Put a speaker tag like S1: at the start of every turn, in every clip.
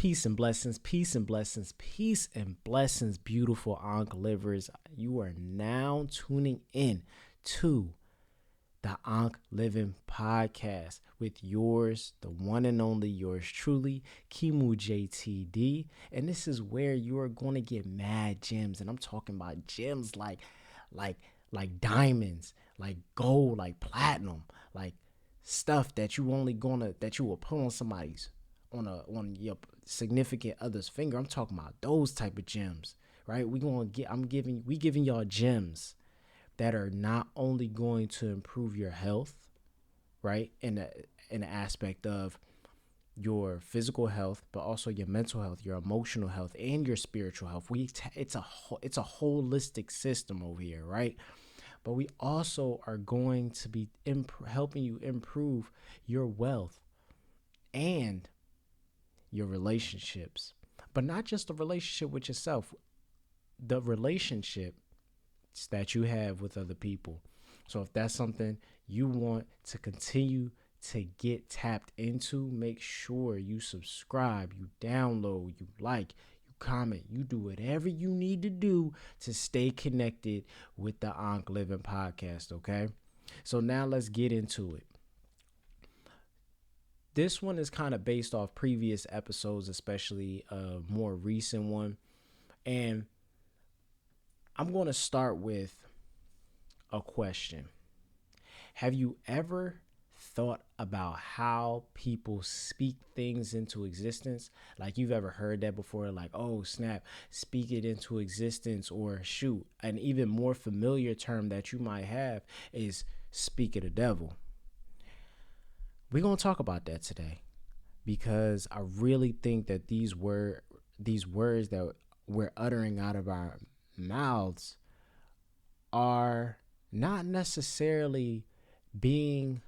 S1: Peace and blessings, peace and blessings, peace and blessings, beautiful Ankh livers. You are now tuning in to the Ankh Living Podcast with yours, the one and only, yours truly, KiMu JTD. And this is where you are going to get mad gems. And I'm talking about gems like diamonds, like gold, like platinum, like stuff that you will put on somebody's on your significant other's finger. I'm talking about those type of gems, right? We giving y'all gems that are not only going to improve your health, right, in the aspect of your physical health, but also your mental health, your emotional health, and your spiritual health. It's a holistic system over here, right? But we also are going to be helping you improve your wealth and your relationships, but not just the relationship with yourself, the relationships that you have with other people. So if that's something you want to continue to get tapped into, make sure you subscribe, you download, you like, you comment, you do whatever you need to do to stay connected with the Ankh Living Podcast, okay? So now let's get into it. This one is kind of based off previous episodes, especially a more recent one. And I'm going to start with a question. Have you ever thought about how people speak things into existence? Like, you've ever heard that before? Like, oh, snap, speak it into existence. Or shoot, an even more familiar term that you might have is speak of the devil. We're going to talk about that today because I really think that these words that we're uttering out of our mouths are not necessarily being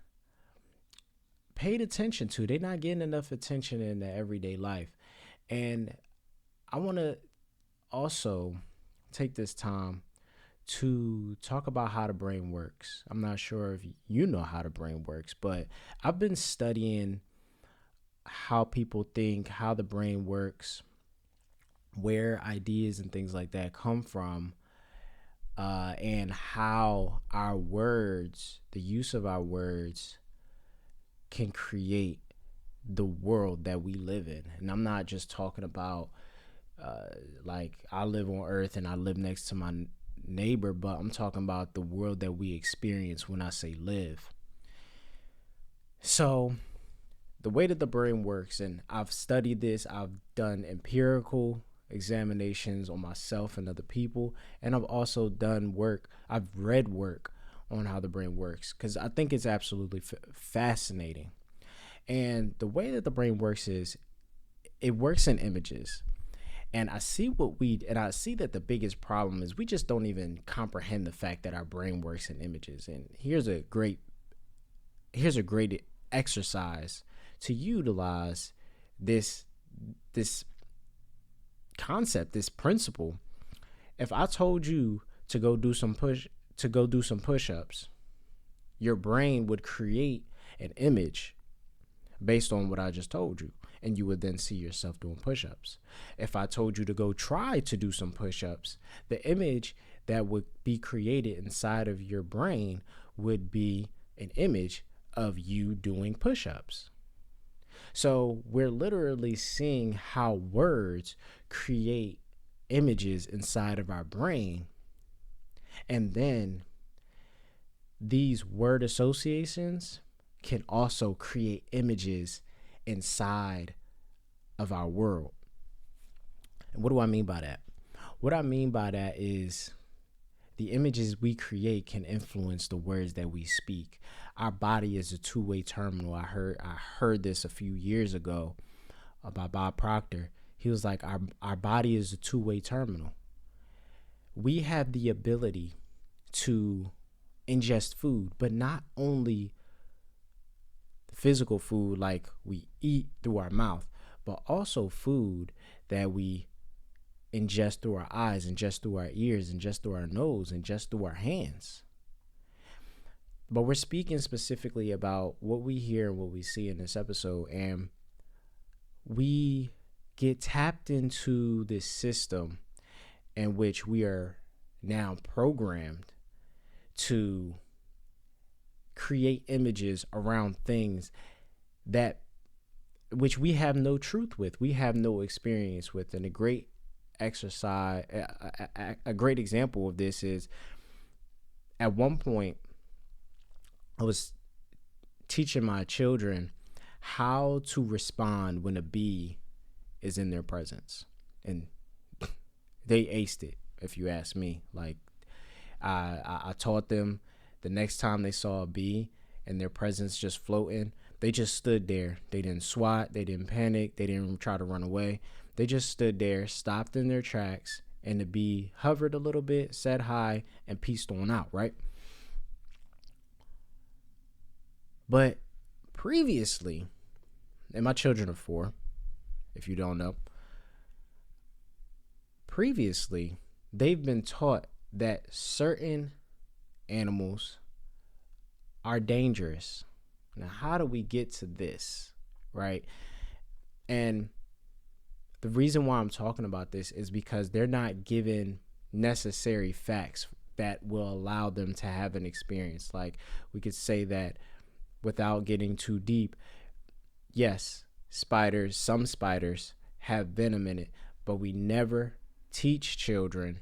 S1: paid attention to. They're not getting enough attention in the everyday life. And I want to also take this time to talk about how the brain works. I'm not sure if you know how the brain works, but I've been studying how people think, how the brain works, where ideas and things like that come from, and how our words, the use of our words, can create the world that we live in. And I'm not just talking about like I live on Earth and I live next to my neighbor, but I'm talking about the world that we experience when I say live. So the way that the brain works, and I've studied this, I've done empirical examinations on myself and other people, and I've also done work, I've read work on how the brain works because I think it's absolutely fascinating. And the way that the brain works is it works in images. And I see that the biggest problem is we just don't even comprehend the fact that our brain works in images. And here's a great exercise to utilize this concept, this principle. If I told you to go do some push-ups, your brain would create an image based on what I just told you, and you would then see yourself doing push-ups. If I told you to go try to do some push-ups, the image that would be created inside of your brain would be an image of you doing push-ups. So we're literally seeing how words create images inside of our brain, and then these word associations can also create images inside of our world. And what do I mean by that? What I mean by that is the images we create can influence the words that we speak. Our body is a two-way terminal. I heard this a few years ago by Bob Proctor. He was like, our body is a two-way terminal. We have the ability to ingest food, but not only physical food like we eat through our mouth, but also food that we ingest through our eyes, ingest through our ears, ingest through our nose, ingest through our hands. But we're speaking specifically about what we hear and what we see in this episode, and we get tapped into this system in which we are now programmed to create images around things that which we have no truth with, we have no experience with. And a great exercise, a great example of this is, at one point I was teaching my children how to respond when a bee is in their presence, and they aced it, if you ask me. Like, I taught them, the next time they saw a bee and their presence just floating, they just stood there. They didn't swat, they didn't panic, they didn't try to run away. They just stood there, stopped in their tracks, and the bee hovered a little bit, said hi, and pieced on out, right? But previously, and my children are 4, if you don't know, previously, they've been taught that certain animals are dangerous. Now, how do we get to this, right? And the reason why I'm talking about this is because they're not given necessary facts that will allow them to have an experience. Like, we could say that, without getting too deep, yes, some spiders have venom in it, but we never teach children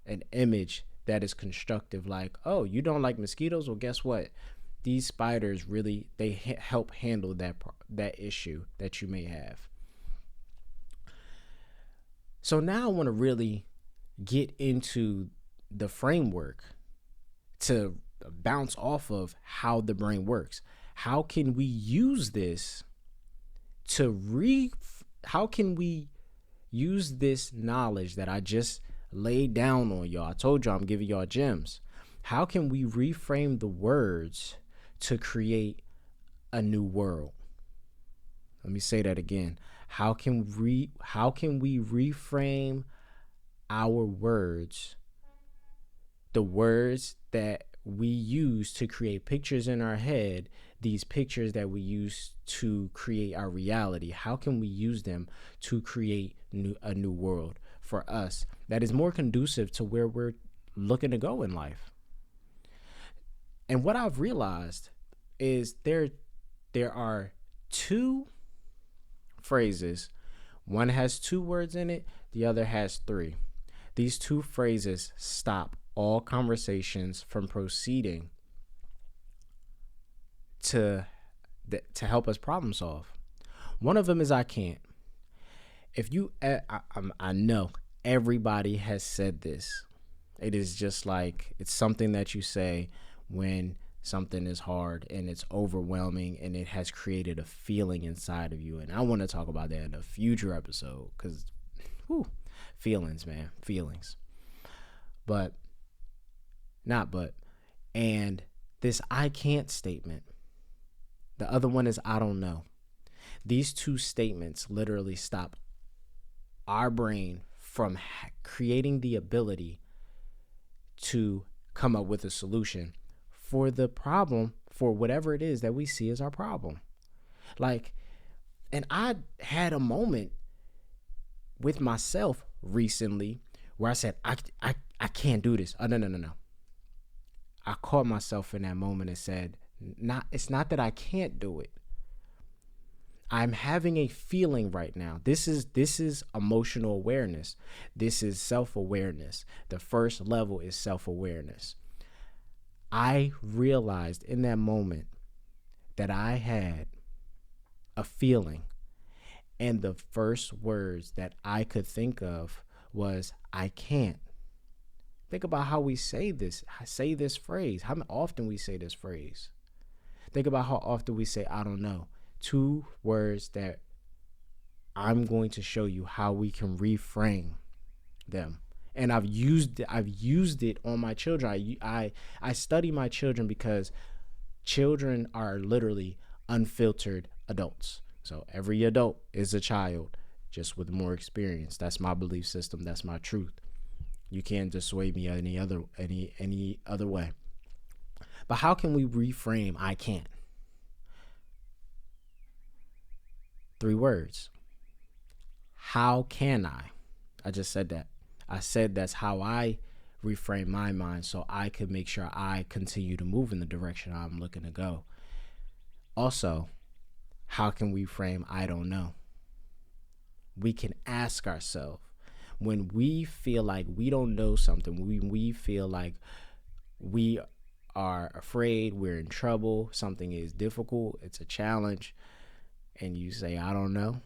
S1: an image that is constructive. Like, oh, you don't like mosquitoes? Well, guess what? These spiders really, they help handle that issue that you may have. So now I want to really get into the framework to bounce off of how the brain works. How can we use this how can we use this knowledge that I just laid down on y'all? I told y'all I'm giving y'all gems. How can we reframe the words to create a new world? Let me say that again. How can we reframe our words, the words that we use to create pictures in our head, these pictures that we use to create our reality? How can we use them to create a new world for us that is more conducive to where we're looking to go in life? And what I've realized is there are 2 phrases. One has 2 words in it, the other has 3. These 2 phrases stop all conversations from proceeding to help us problem solve. One of them is I can't. If you, I know everybody has said this. It is just like, it's something that you say when something is hard and it's overwhelming and it has created a feeling inside of you. And I want to talk about that in a future episode, because feelings, man, feelings. And this I can't statement. The other one is I don't know. These 2 statements literally stop our brain from creating the ability to come up with a solution for the problem, for whatever it is that we see as our problem. Like, and I had a moment with myself recently where I said, I can't do this. Oh, no. I caught myself in that moment and said, it's not that I can't do it. I'm having a feeling right now. This is emotional awareness. This is self-awareness. The first level is self-awareness. I realized in that moment that I had a feeling, and the first words that I could think of was, I can't. Think about how we say this phrase, how often we say this phrase. Think about how often we say, I don't know. 2 words that I'm going to show you how we can reframe them. And I've used it on my children. I study my children because children are literally unfiltered adults. So every adult is a child, just with more experience. That's my belief system. That's my truth. You can't dissuade me any other way. But how can we reframe I can't? 3 words. How can I just said that. I said that's how I reframe my mind so I could make sure I continue to move in the direction I'm looking to go. Also, how can we frame I don't know? We can ask ourselves, when we feel like we don't know something, when we feel like we are afraid, we're in trouble, something is difficult, it's a challenge, and you say, I don't know,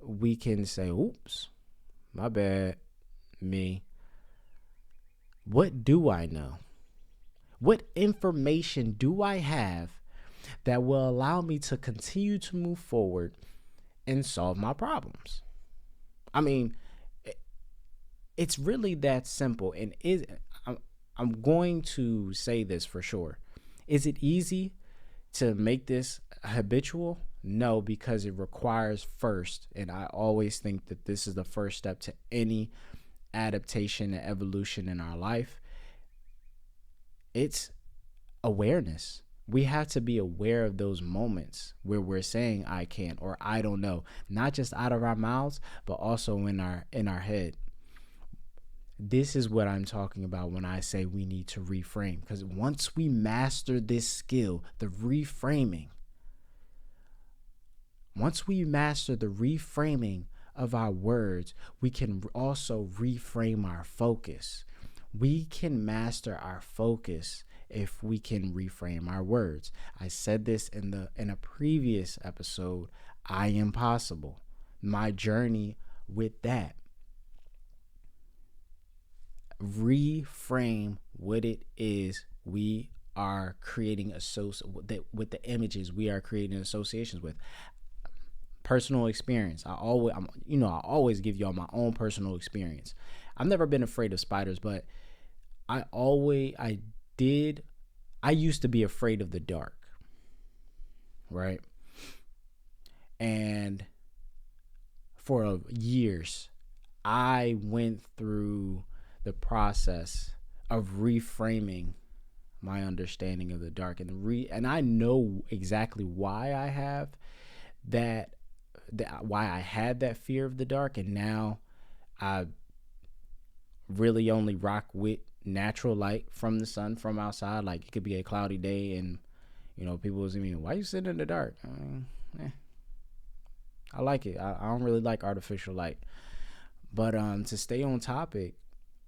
S1: we can say, oops, my bad, me. What do I know? What information do I have that will allow me to continue to move forward and solve my problems? I mean, it's really that simple. And I'm going to say this for sure. Is it easy to make this habitual? No, because it requires first, and I always think that this is the first step to any adaptation and evolution in our life. It's awareness. We have to be aware of those moments where we're saying I can't or I don't know, not just out of our mouths, but also in our head. This is what I'm talking about when I say we need to reframe, because once we master this skill, the reframing, once we master the reframing of our words, we can also reframe our focus. We can master our focus if we can reframe our words. I said this in a previous episode, I Am Possible, my journey with that. Reframe what it is we are creating with the images we are creating associations with. Personal experience. I always give y'all my own personal experience. I've never been afraid of spiders, but I used to be afraid of the dark, right? And for years, I went through the process of reframing my understanding of the dark, and I know exactly why I have why I had that fear of the dark, and now I really only rock with natural light from the sun from outside. Like, it could be a cloudy day and people was why you sitting in the dark? I like it. I don't really like artificial light. But to stay on topic,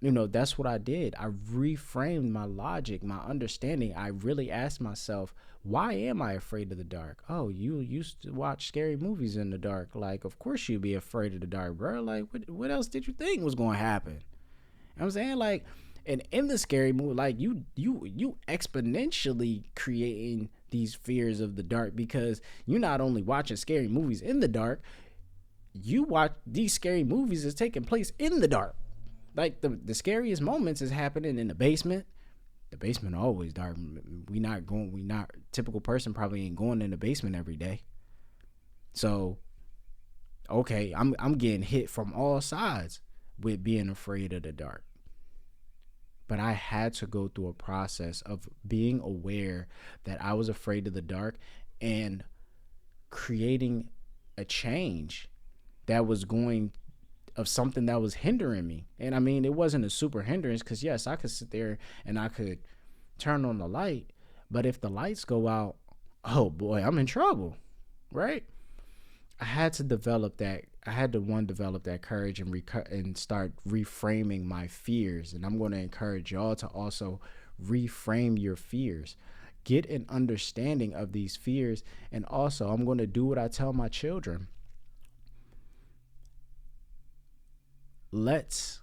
S1: that's what I did. I reframed my logic, my understanding. I really asked myself, why am I afraid of the dark? Oh, you used to watch scary movies in the dark. Like, of course you'd be afraid of the dark, bro. Like, what else did you think was going to happen? You know what I'm saying? Like, and in the scary movie, like, you exponentially creating these fears of the dark, because you're not only watching scary movies in the dark, you watch these scary movies is taking place in the dark. Like, the scariest moments is happening in the basement. The basement always dark. Typical person probably ain't going in the basement every day. So, okay, I'm getting hit from all sides with being afraid of the dark. But I had to go through a process of being aware that I was afraid of the dark and creating a change that was of something that was hindering me. And I mean, it wasn't a super hindrance, because yes, I could sit there and I could turn on the light, but if the lights go out, oh boy, I'm in trouble, right? I had to develop that courage and start reframing my fears. And I'm going to encourage y'all to also reframe your fears. Get an understanding of these fears. And also, I'm going to do what I tell my children. Let's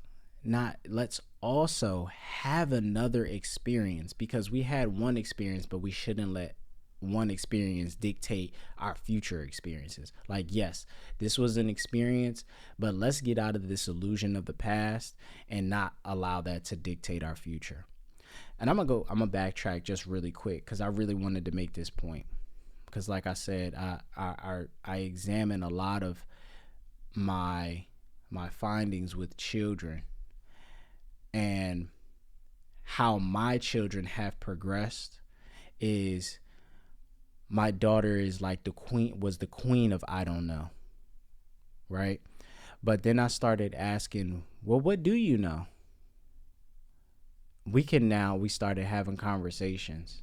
S1: also have another experience, because we had one experience, but we shouldn't let one experience dictate our future experiences. Like, yes, this was an experience, but let's get out of this illusion of the past and not allow that to dictate our future. And I'm gonna backtrack just really quick, because I really wanted to make this point, because like I said, I examine a lot of my findings with children and how my children have progressed. Is my daughter is like the queen of I don't know. right? But then I started asking, well, what do you know? We started having conversations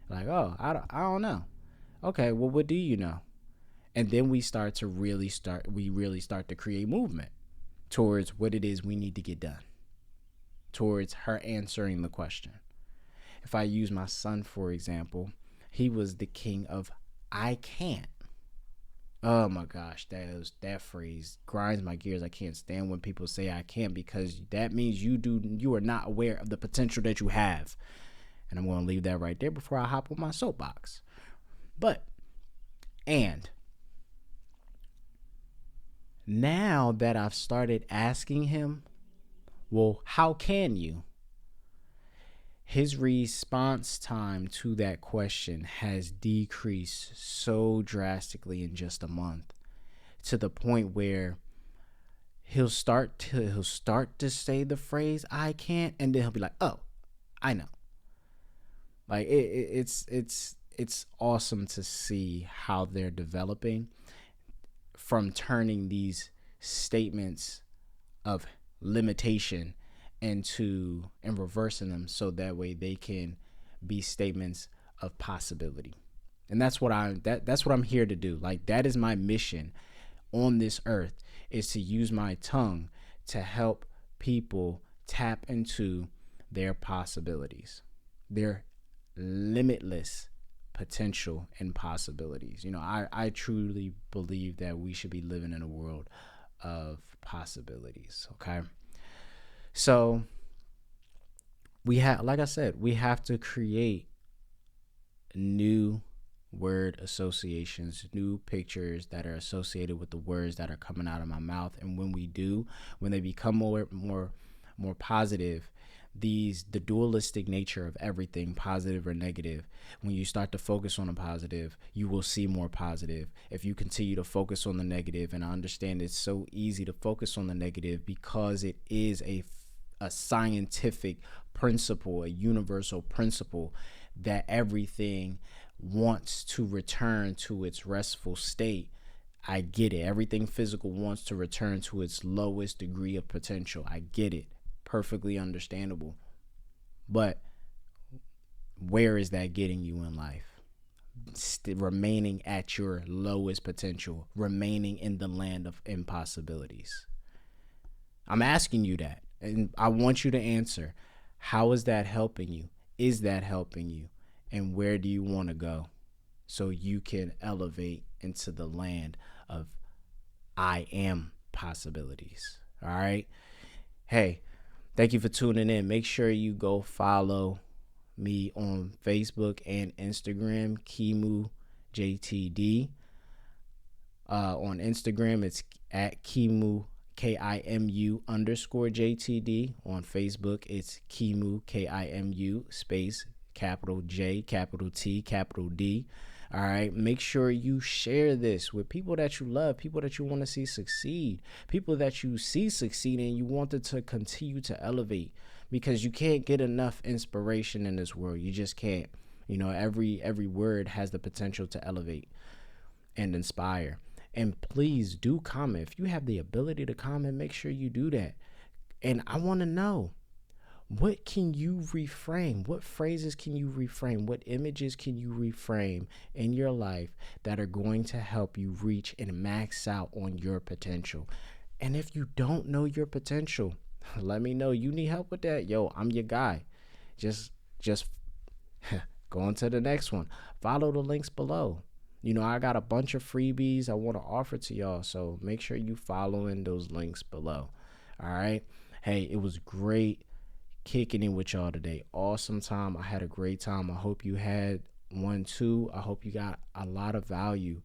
S1: like, oh, I don't know. Okay, well, what do you know? And then we really start to create movement towards what it is we need to get done, towards her answering the question. If I use my son, for example, he was the king of I can't. Oh my gosh, that phrase grinds my gears. I can't stand when people say I can't, because that means you are not aware of the potential that you have. And I'm going to leave that right there before I hop on my soapbox. But and now that I've started asking him, well, how can you? His response time to that question has decreased so drastically in just a month, to the point where he'll start to say the phrase I can't, and then he'll be like, oh, I know. Like it's awesome to see how they're developing from turning these statements of limitation and reversing them, so that way they can be statements of possibility. And that's what I'm here to do. Like, that is my mission on this earth, is to use my tongue to help people tap into their possibilities, their limitless potential and possibilities. I truly believe that we should be living in a world of possibilities. Okay. So like I said, we have to create new word associations, new pictures that are associated with the words that are coming out of my mouth. And when they become more positive, the dualistic nature of everything, positive or negative, when you start to focus on the positive, you will see more positive. If you continue to focus on the negative, and I understand it's so easy to focus on the negative because it is a scientific principle, a universal principle, that everything wants to return to its restful state. I get it. Everything physical wants to return to its lowest degree of potential. I get it. Perfectly understandable. But where is that getting you in life? Remaining at your lowest potential, remaining in the land of impossibilities. I'm asking you that, and I want you to answer. How is that helping you? Is that helping you? And where do you want to go so you can elevate into the land of I am possibilities? All right. Hey, thank you for tuning in. Make sure you go follow me on Facebook and Instagram, KiMu JTD. On Instagram, it's at KiMu, KIMU _JTD. On Facebook, it's KiMu, KIMU space capital J, capital T, capital D. All right. Make sure you share this with people that you love, people that you want to see succeed, people that you see succeed and you want it to continue to elevate, because you can't get enough inspiration in this world. You just can't. Every word has the potential to elevate and inspire. And please do comment. If you have the ability to comment, make sure you do that. And I want to know, what can you reframe? What phrases can you reframe? What images can you reframe in your life that are going to help you reach and max out on your potential? And if you don't know your potential, let me know. You need help with that? Yo, I'm your guy. Just go on to the next one. Follow the links below. I got a bunch of freebies I want to offer to y'all, so make sure you following those links below. All right. Hey, it was great kicking in with y'all today. Awesome time. I had a great time. I hope you had one too. I hope you got a lot of value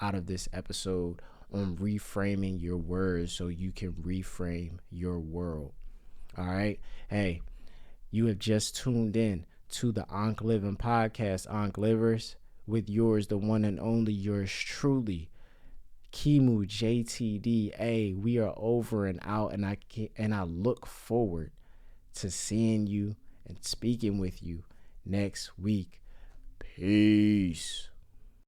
S1: out of this episode on reframing your words so you can reframe your world. All right. Hey, you have just tuned in to the Ankh Living Podcast, Ankh Livers, with yours, the one and only, yours truly, KiMu JTD. Hey, we are over and out, and I look forward to seeing you and speaking with you next week. Peace.